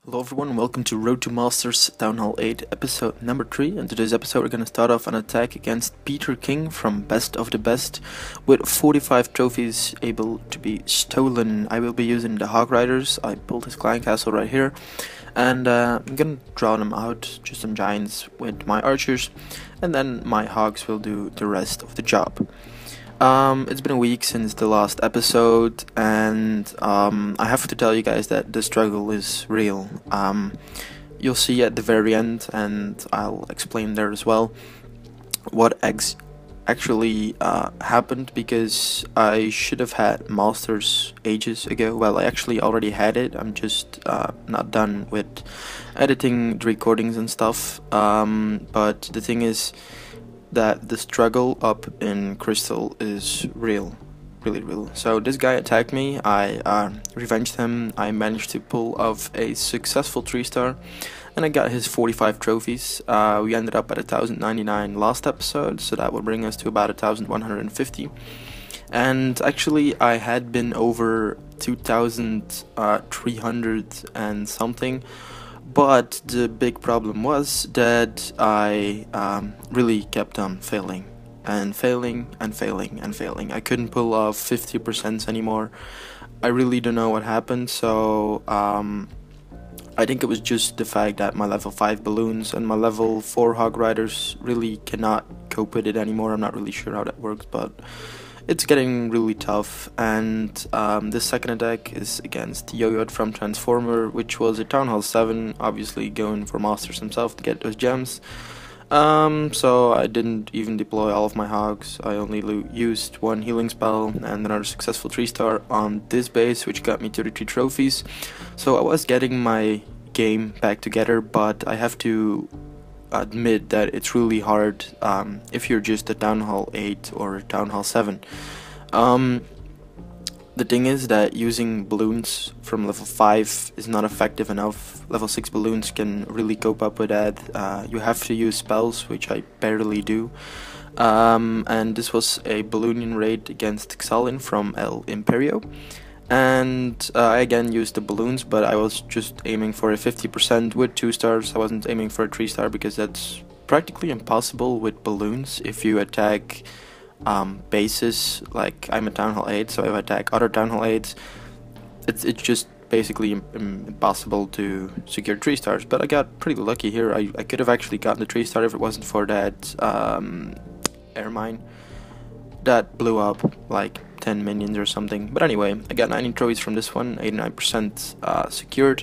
Hello everyone, welcome to Road to Masters Townhall 8 episode number 3. In today's episode we're going to start off an attack against Peter King from Best of the Best with 45 trophies able to be stolen. I will be using the Hog Riders. I built this clan castle right here and I'm going to draw them out, just some giants with my archers, and then my hogs will do the rest of the job. It's been a week since the last episode, and I have to tell you guys that the struggle is real. You'll see at the very end, and I'll explain there as well, what actually happened, because I should have had Masters ages ago. Well, I actually already had it, I'm just not done with editing the recordings and stuff, but the thing is that the struggle up in Crystal is real, really real. So this guy attacked me, I revenged him, I managed to pull off a successful 3-star, and I got his 45 trophies. We ended up at 1099 last episode, so that will bring us to about 1150. And actually I had been over 2300 and something. But the big problem was that I really kept on failing and failing and failing and failing. I couldn't pull off 50% anymore. I really don't know what happened, so I think it was just the fact that my level 5 balloons and my level 4 hog riders really cannot cope with it anymore. I'm not really sure how that works, but it's getting really tough. And this second attack is against Yo-Yo from Transformer, which was a Townhall 7, obviously going for Masters himself to get those gems. So I didn't even deploy all of my hogs, I only used one healing spell and another successful 3-star on this base, which got me 33 trophies. So I was getting my game back together, but I have to admit that it's really hard if you're just a Townhall 8 or a Townhall 7. The thing is that using balloons from level 5 is not effective enough. Level 6 balloons can really cope up with that. You have to use spells, which I barely do. And this was a balloonian raid against Xalin from El Imperio. And I again used the balloons, but I was just aiming for a 50% with 2 stars. I wasn't aiming for a 3-star because that's practically impossible with balloons. If you attack bases, like I'm a Townhall 8, so if I attack other Townhall 8s, it's just basically impossible to secure 3 stars. But I got pretty lucky here. I could have actually gotten the 3-star if it wasn't for that air mine that blew up like 10 minions or something. But anyway, I got 90 trophies from this one, 89% secured.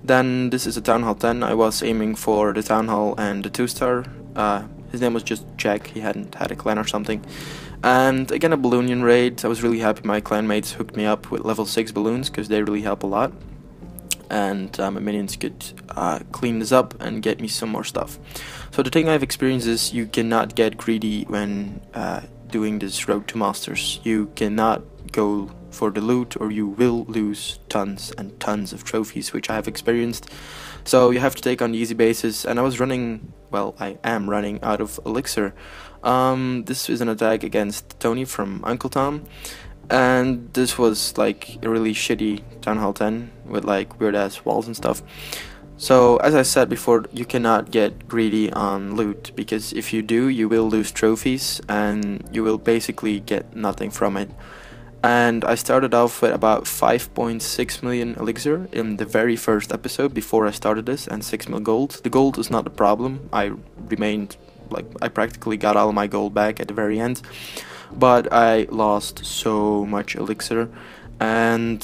Then this is a Townhall 10. I was aiming for the Townhall and the 2-star. His name was just Jack, he hadn't had a clan or something. And again, a balloonian raid. I was really happy my clanmates hooked me up with level 6 balloons, because they really help a lot. And my minions could clean this up and get me some more stuff. So the thing I've experienced is you cannot get greedy when doing this Road to Masters. You cannot go for the loot or you will lose tons and tons of trophies, which I have experienced. So you have to take on the easy bases, and I was running, well, I am running out of elixir. This is an attack against Tony from Uncle Tom, and this was like a really shitty Townhall 10 with like weird ass walls and stuff. So as I said before, you cannot get greedy on loot, because if you do, you will lose trophies and you will basically get nothing from it. And I started off with about 5.6 million elixir in the very first episode before I started this, and 6 mil gold. The gold is not the problem. I remained, like, I practically got all of my gold back at the very end, but I lost so much elixir. And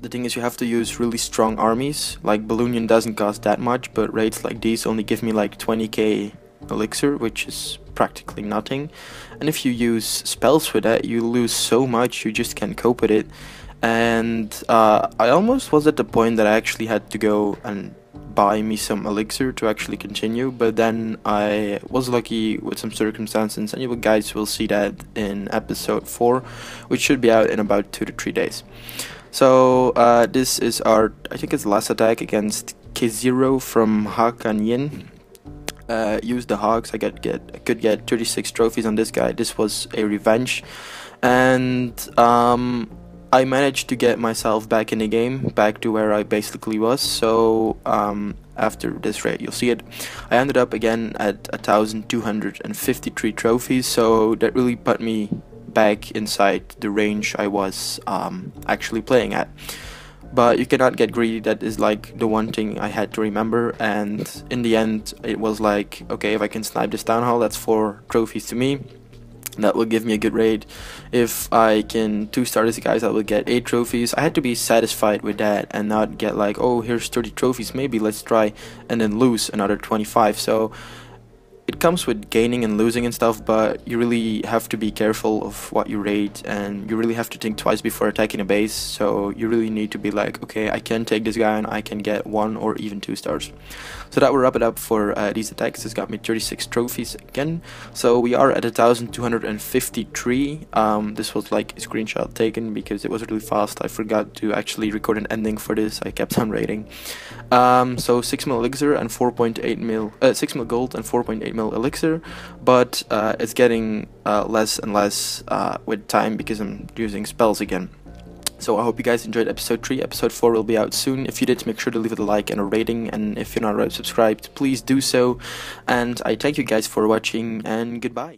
the thing is, you have to use really strong armies. Like Balloonian doesn't cost that much, but raids like these only give me like 20k elixir, which is practically nothing. And if you use spells with that, you lose so much, you just can't cope with it. And I almost was at the point that I actually had to go and buy me some elixir to actually continue, but then I was lucky with some circumstances, and you guys will see that in episode 4, which should be out in about 2 to 3 days. So this is our, I think it's the last attack against K0 from Hakan Yin. Use the hogs. I could get 36 trophies on this guy. This was a revenge, and I managed to get myself back in the game, back to where I basically was. So after this raid, you'll see it, I ended up again at 1,253 trophies, so that really put me back inside the range I was actually playing at. But you cannot get greedy. That is like the one thing I had to remember, and in the end it was like, okay, if I can snipe this town hall, that's 4 trophies to me. That will give me a good raid. If I can 2-star these guys, I will get 8 trophies. I had to be satisfied with that and not get like, oh, here's 30 trophies, maybe let's try, and then lose another 25. So it comes with gaining and losing and stuff, but you really have to be careful of what you raid, and you really have to think twice before attacking a base. So you really need to be like, okay, I can take this guy and I can get 1 or even 2 stars. So that will wrap it up for these attacks. This got me 36 trophies again. So we are at 1,253. This was like a screenshot taken because it was really fast. I forgot to actually record an ending for this. I kept on raiding. So 6 mil elixir and 4.8 mil, 6 mil gold and 4.8 mil elixir, but it's getting less and less with time because I'm using spells again. So I hope you guys enjoyed episode 3. Episode 4 will be out soon. If you did, make sure to leave it a like and a rating, and if you're not already subscribed, please do so. And I thank you guys for watching, and goodbye.